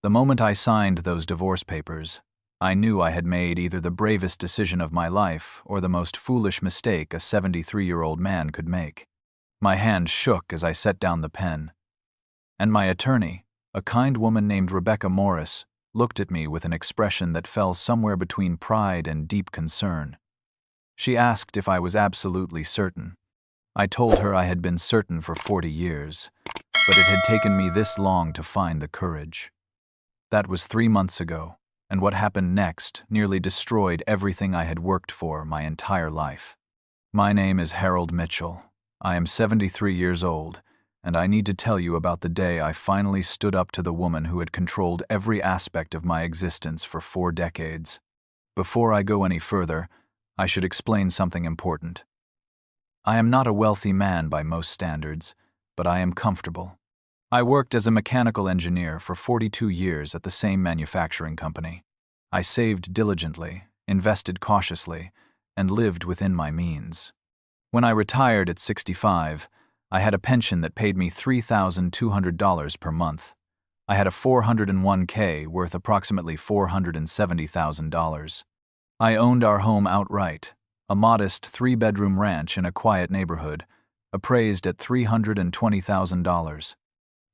The moment I signed those divorce papers, I knew I had made either the bravest decision of my life or the most foolish mistake a 73-year-old man could make. My hand shook as I set down the pen, and my attorney, a kind woman named Rebecca Morris, looked at me with an expression that fell somewhere between pride and deep concern. She asked if I was absolutely certain. I told her I had been certain for 40 years, but it had taken me this long to find the courage. That was 3 months ago, and what happened next nearly destroyed everything I had worked for my entire life. My name is Harold Mitchell. I am 73 years old, and I need to tell you about the day I finally stood up to the woman who had controlled every aspect of my existence for 4 decades. Before I go any further, I should explain something important. I am not a wealthy man by most standards, but I am comfortable. I worked as a mechanical engineer for 42 years at the same manufacturing company. I saved diligently, invested cautiously, and lived within my means. When I retired at 65, I had a pension that paid me $3,200 per month. I had a 401k worth approximately $470,000. I owned our home outright, a modest 3-bedroom ranch in a quiet neighborhood, appraised at $320,000.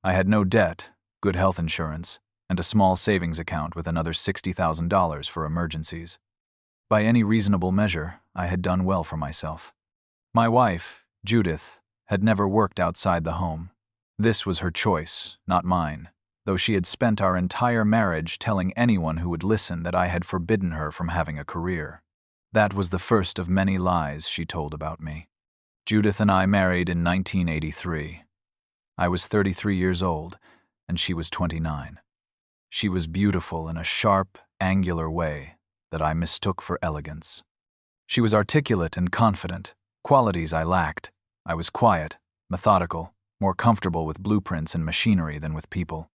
I had no debt, good health insurance, and a small savings account with another $60,000 for emergencies. By any reasonable measure, I had done well for myself. My wife, Judith, had never worked outside the home. This was her choice, not mine, though she had spent our entire marriage telling anyone who would listen that I had forbidden her from having a career. That was the first of many lies she told about me. Judith and I married in 1983. I was 33 years old, and she was 29. She was beautiful in a sharp, angular way that I mistook for elegance. She was articulate and confident, qualities I lacked. I was quiet, methodical, more comfortable with blueprints and machinery than with people.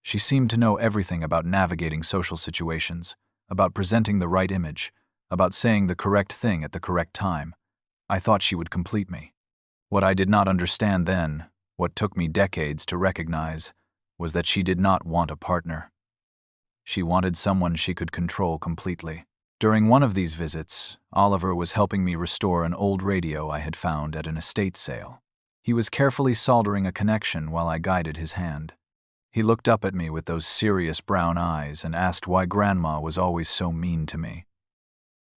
She seemed to know everything about navigating social situations, about presenting the right image, about saying the correct thing at the correct time. I thought she would complete me. What I did not understand then, what took me decades to recognize, was that she did not want a partner. She wanted someone she could control completely. During one of these visits, Oliver was helping me restore an old radio I had found at an estate sale. He was carefully soldering a connection while I guided his hand. He looked up at me with those serious brown eyes and asked why Grandma was always so mean to me.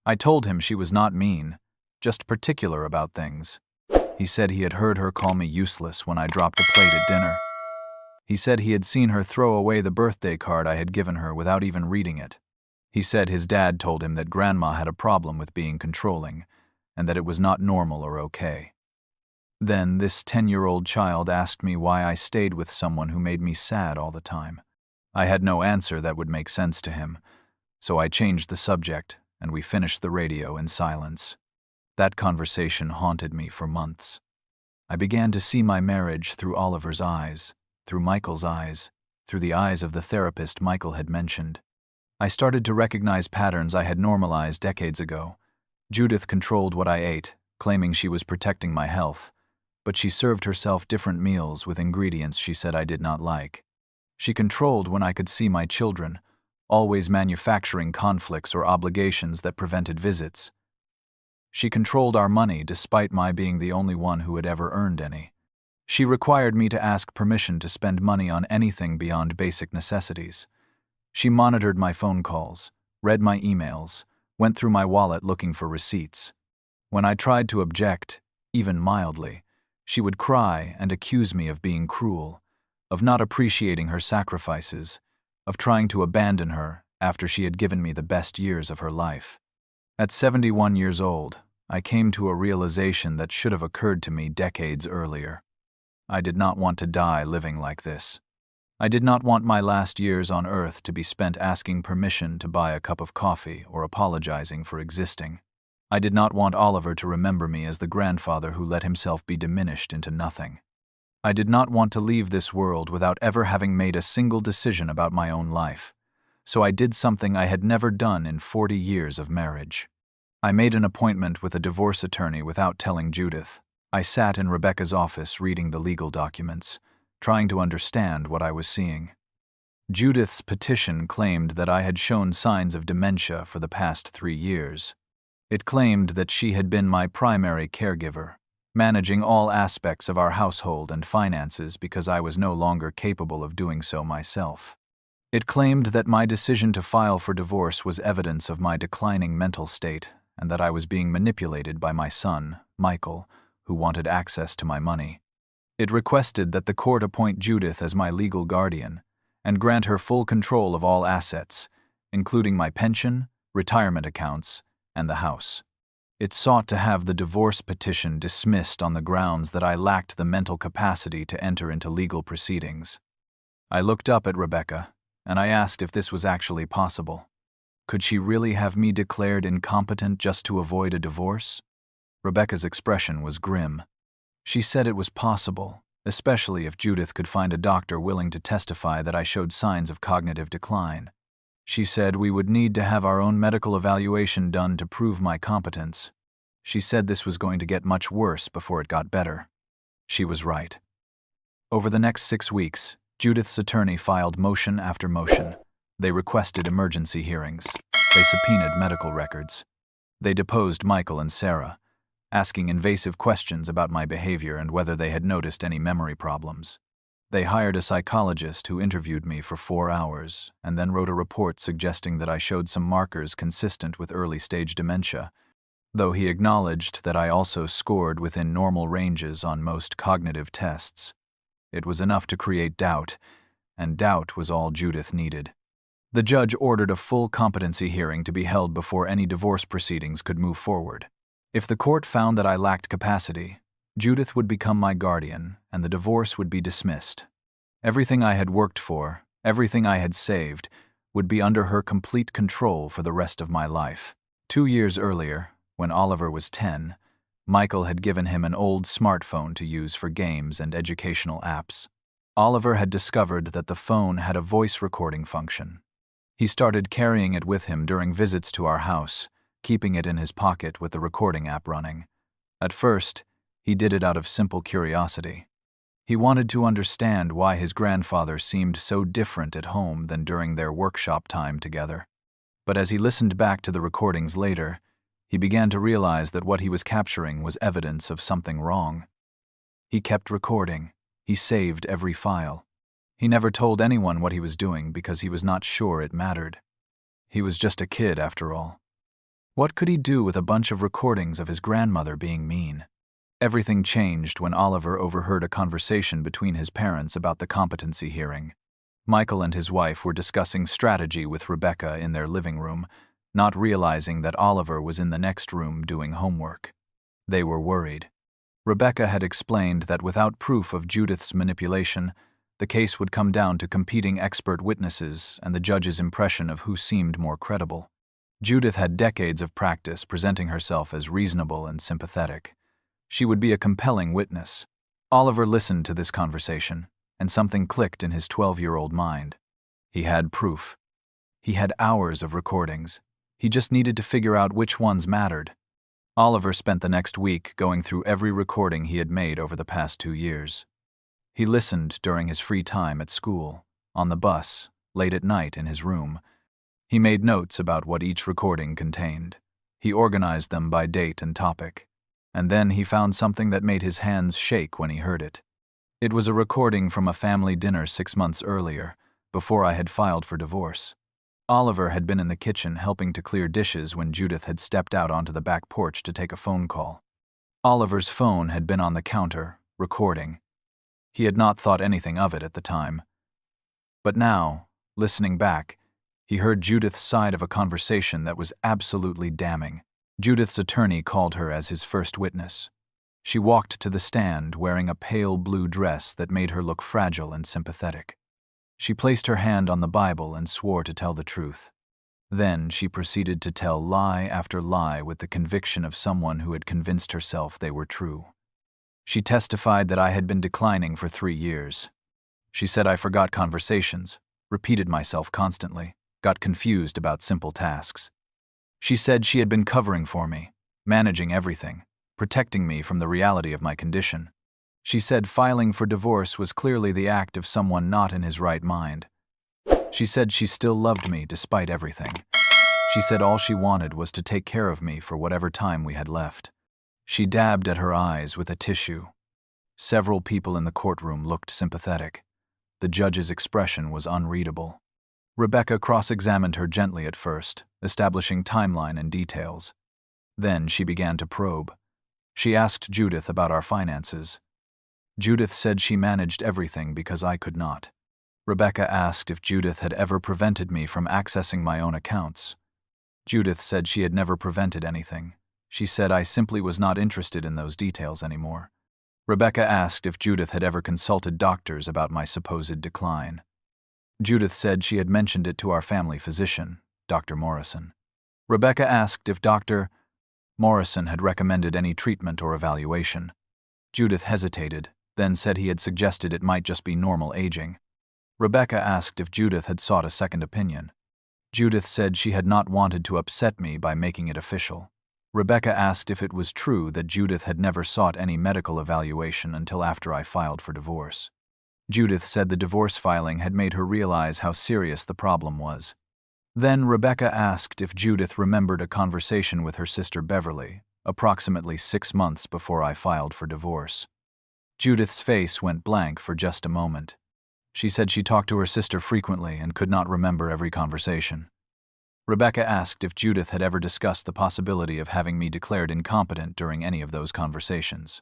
I told him she was not mean, just particular about things. He said he had heard her call me useless when I dropped a plate at dinner. He said he had seen her throw away the birthday card I had given her without even reading it. He said his dad told him that Grandma had a problem with being controlling, and that it was not normal or okay. Then this 10-year-old child asked me why I stayed with someone who made me sad all the time. I had no answer that would make sense to him, so I changed the subject, and we finished the radio in silence. That conversation haunted me for months. I began to see my marriage through Oliver's eyes, through Michael's eyes, through the eyes of the therapist Michael had mentioned. I started to recognize patterns I had normalized decades ago. Judith controlled what I ate, claiming she was protecting my health, but she served herself different meals with ingredients she said I did not like. She controlled when I could see my children, always manufacturing conflicts or obligations that prevented visits. She controlled our money despite my being the only one who had ever earned any. She required me to ask permission to spend money on anything beyond basic necessities. She monitored my phone calls, read my emails, went through my wallet looking for receipts. When I tried to object, even mildly, she would cry and accuse me of being cruel, of not appreciating her sacrifices, of trying to abandon her after she had given me the best years of her life. At 71 years old, I came to a realization that should have occurred to me decades earlier. I did not want to die living like this. I did not want my last years on Earth to be spent asking permission to buy a cup of coffee or apologizing for existing. I did not want Oliver to remember me as the grandfather who let himself be diminished into nothing. I did not want to leave this world without ever having made a single decision about my own life. So I did something I had never done in 40 years of marriage. I made an appointment with a divorce attorney without telling Judith. I sat in Rebecca's office reading the legal documents, trying to understand what I was seeing. Judith's petition claimed that I had shown signs of dementia for the past 3 years. It claimed that she had been my primary caregiver, managing all aspects of our household and finances because I was no longer capable of doing so myself. It claimed that my decision to file for divorce was evidence of my declining mental state and that I was being manipulated by my son, Michael, who wanted access to my money. It requested that the court appoint Judith as my legal guardian and grant her full control of all assets, including my pension, retirement accounts, and the house. It sought to have the divorce petition dismissed on the grounds that I lacked the mental capacity to enter into legal proceedings. I looked up at Rebecca, and I asked if this was actually possible. Could she really have me declared incompetent just to avoid a divorce? Rebecca's expression was grim. She said it was possible, especially if Judith could find a doctor willing to testify that I showed signs of cognitive decline. She said we would need to have our own medical evaluation done to prove my competence. She said this was going to get much worse before it got better. She was right. Over the next 6 weeks, Judith's attorney filed motion after motion. They requested emergency hearings. They subpoenaed medical records. They deposed Michael and Sarah, asking invasive questions about my behavior and whether they had noticed any memory problems. They hired a psychologist who interviewed me for 4 hours and then wrote a report suggesting that I showed some markers consistent with early-stage dementia, though he acknowledged that I also scored within normal ranges on most cognitive tests. It was enough to create doubt, and doubt was all Judith needed. The judge ordered a full competency hearing to be held before any divorce proceedings could move forward. If the court found that I lacked capacity, Judith would become my guardian, and the divorce would be dismissed. Everything I had worked for, everything I had saved, would be under her complete control for the rest of my life. 2 years earlier, when Oliver was 10, Michael had given him an old smartphone to use for games and educational apps. Oliver had discovered that the phone had a voice recording function. He started carrying it with him during visits to our house, keeping it in his pocket with the recording app running. At first, he did it out of simple curiosity. He wanted to understand why his grandfather seemed so different at home than during their workshop time together. But as he listened back to the recordings later, he began to realize that what he was capturing was evidence of something wrong. He kept recording. He saved every file. He never told anyone what he was doing because he was not sure it mattered. He was just a kid, after all. What could he do with a bunch of recordings of his grandmother being mean? Everything changed when Oliver overheard a conversation between his parents about the competency hearing. Michael and his wife were discussing strategy with Rebecca in their living room, not realizing that Oliver was in the next room doing homework. They were worried. Rebecca had explained that without proof of Judith's manipulation, the case would come down to competing expert witnesses and the judge's impression of who seemed more credible. Judith had decades of practice presenting herself as reasonable and sympathetic. She would be a compelling witness. Oliver listened to this conversation, and something clicked in his 12-year-old mind. He had proof. He had hours of recordings. He just needed to figure out which ones mattered. Oliver spent the next week going through every recording he had made over the past 2 years. He listened during his free time at school, on the bus, late at night in his room. He made notes about what each recording contained. He organized them by date and topic. And then he found something that made his hands shake when he heard it. It was a recording from a family dinner 6 months earlier, before I had filed for divorce. Oliver had been in the kitchen helping to clear dishes when Judith had stepped out onto the back porch to take a phone call. Oliver's phone had been on the counter, recording. He had not thought anything of it at the time. But now, listening back, he heard Judith's side of a conversation that was absolutely damning. Judith's attorney called her as his first witness. She walked to the stand wearing a pale blue dress that made her look fragile and sympathetic. She placed her hand on the Bible and swore to tell the truth. Then she proceeded to tell lie after lie with the conviction of someone who had convinced herself they were true. She testified that I had been declining for 3 years. She said I forgot conversations, repeated myself constantly, got confused about simple tasks. She said she had been covering for me, managing everything, protecting me from the reality of my condition. She said filing for divorce was clearly the act of someone not in his right mind. She said she still loved me despite everything. She said all she wanted was to take care of me for whatever time we had left. She dabbed at her eyes with a tissue. Several people in the courtroom looked sympathetic. The judge's expression was unreadable. Rebecca cross-examined her gently at first, establishing timeline and details. Then she began to probe. She asked Judith about our finances. Judith said she managed everything because I could not. Rebecca asked if Judith had ever prevented me from accessing my own accounts. Judith said she had never prevented anything. She said I simply was not interested in those details anymore. Rebecca asked if Judith had ever consulted doctors about my supposed decline. Judith said she had mentioned it to our family physician, Dr. Morrison. Rebecca asked if Dr. Morrison had recommended any treatment or evaluation. Judith hesitated, then said he had suggested it might just be normal aging. Rebecca asked if Judith had sought a second opinion. Judith said she had not wanted to upset me by making it official. Rebecca asked if it was true that Judith had never sought any medical evaluation until after I filed for divorce. Judith said the divorce filing had made her realize how serious the problem was. Then Rebecca asked if Judith remembered a conversation with her sister Beverly, approximately 6 months before I filed for divorce. Judith's face went blank for just a moment. She said she talked to her sister frequently and could not remember every conversation. Rebecca asked if Judith had ever discussed the possibility of having me declared incompetent during any of those conversations.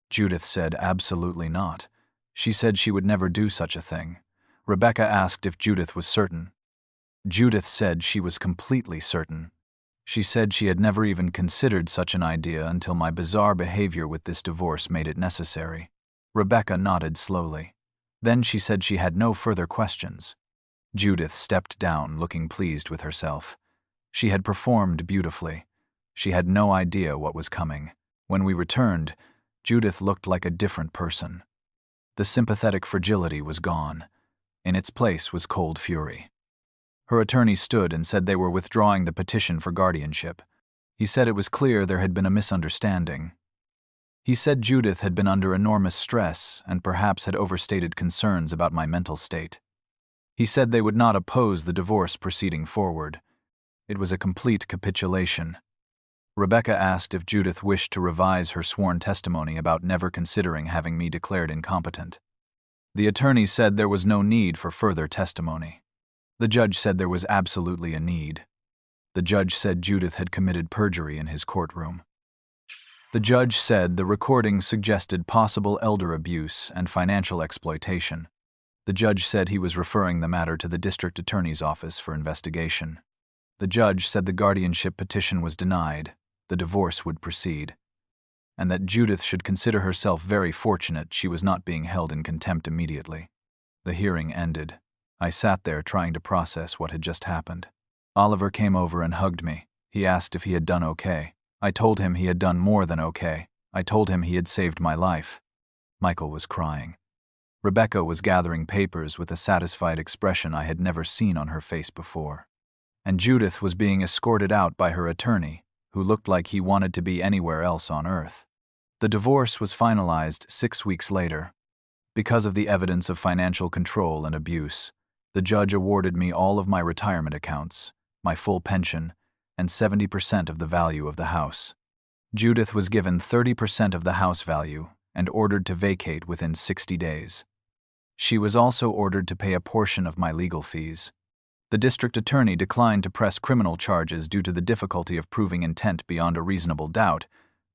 Judith said absolutely not. She said she would never do such a thing. Rebecca asked if Judith was certain. Judith said she was completely certain. She said she had never even considered such an idea until my bizarre behavior with this divorce made it necessary. Rebecca nodded slowly. Then she said she had no further questions. Judith stepped down, looking pleased with herself. She had performed beautifully. She had no idea what was coming. When we returned, Judith looked like a different person. The sympathetic fragility was gone. In its place was cold fury. Her attorney stood and said they were withdrawing the petition for guardianship. He said it was clear there had been a misunderstanding. He said Judith had been under enormous stress and perhaps had overstated concerns about my mental state. He said they would not oppose the divorce proceeding forward. It was a complete capitulation. Rebecca asked if Judith wished to revise her sworn testimony about never considering having me declared incompetent. The attorney said there was no need for further testimony. The judge said there was absolutely a need. The judge said Judith had committed perjury in his courtroom. The judge said the recordings suggested possible elder abuse and financial exploitation. The judge said he was referring the matter to the district attorney's office for investigation. The judge said the guardianship petition was denied, the divorce would proceed, and that Judith should consider herself very fortunate she was not being held in contempt immediately. The hearing ended. I sat there trying to process what had just happened. Oliver came over and hugged me. He asked if he had done okay. I told him he had done more than okay. I told him he had saved my life. Michael was crying. Rebecca was gathering papers with a satisfied expression I had never seen on her face before. And Judith was being escorted out by her attorney, who looked like he wanted to be anywhere else on earth. The divorce was finalized 6 weeks later. Because of the evidence of financial control and abuse, the judge awarded me all of my retirement accounts, my full pension, and 70% of the value of the house. Judith was given 30% of the house value and ordered to vacate within 60 days. She was also ordered to pay a portion of my legal fees. The district attorney declined to press criminal charges due to the difficulty of proving intent beyond a reasonable doubt,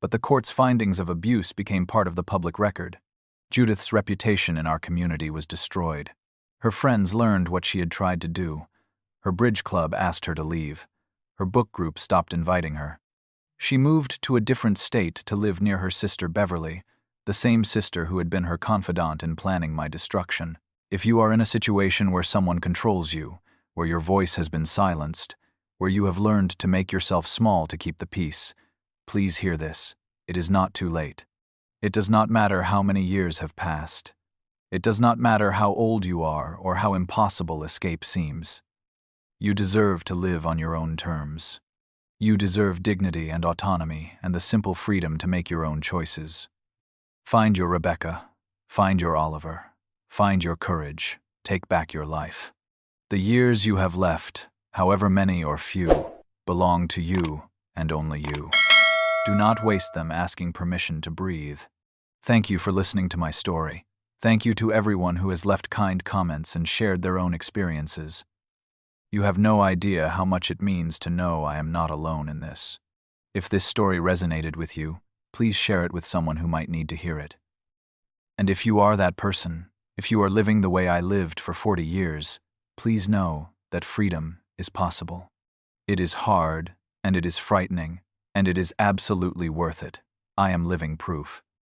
but the court's findings of abuse became part of the public record. Judith's reputation in our community was destroyed. Her friends learned what she had tried to do. Her bridge club asked her to leave. Her book group stopped inviting her. She moved to a different state to live near her sister Beverly, the same sister who had been her confidant in planning my destruction. If you are in a situation where someone controls you, where your voice has been silenced, where you have learned to make yourself small to keep the peace, please hear this. It is not too late. It does not matter how many years have passed. It does not matter how old you are or how impossible escape seems. You deserve to live on your own terms. You deserve dignity and autonomy and the simple freedom to make your own choices. Find your Rebecca. Find your Oliver. Find your courage. Take back your life. The years you have left, however many or few, belong to you and only you. Do not waste them asking permission to breathe. Thank you for listening to my story. Thank you to everyone who has left kind comments and shared their own experiences. You have no idea how much it means to know I am not alone in this. If this story resonated with you, please share it with someone who might need to hear it. And if you are that person, if you are living the way I lived for 40 years, please know that freedom is possible. It is hard, and it is frightening, and it is absolutely worth it. I am living proof.